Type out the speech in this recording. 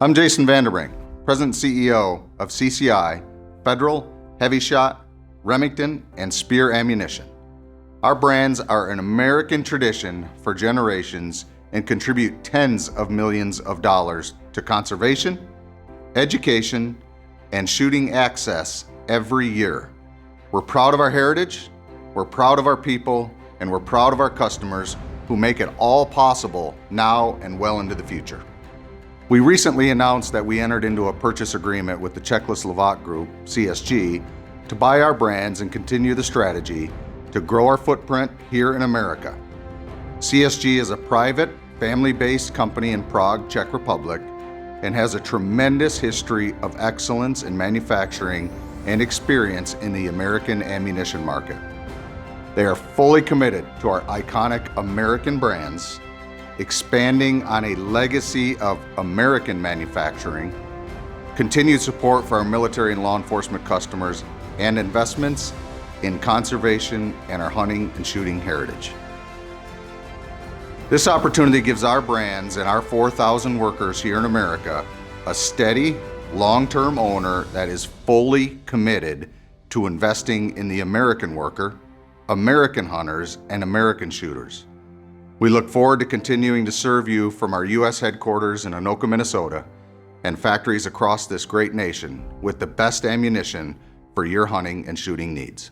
I'm Jason Vanderbrink, President and CEO of CCI, Federal, HEVI-Shot, Remington, and Spear Ammunition. Our brands are an American tradition for generations and contribute tens of millions of dollars to conservation, education, and shooting access every year. We're proud of our heritage, we're proud of our people, and we're proud of our customers who make it all possible now and well into the future. We recently announced that we entered into a purchase agreement with the Czechoslovak Group, CSG, to buy our brands and continue the strategy to grow our footprint here in America. CSG is a private, family-based company in Prague, Czech Republic, and has a tremendous history of excellence in manufacturing and experience in the American ammunition market. They are fully committed to our iconic American brands, expanding on a legacy of American manufacturing, continued support for our military and law enforcement customers, and investments in conservation and our hunting and shooting heritage. This opportunity gives our brands and our 4,000 workers here in America a steady, long-term owner that is fully committed to investing in the American worker, American hunters, and American shooters. We look forward to continuing to serve you from our U.S. headquarters in Anoka, Minnesota, and factories across this great nation with the best ammunition for your hunting and shooting needs.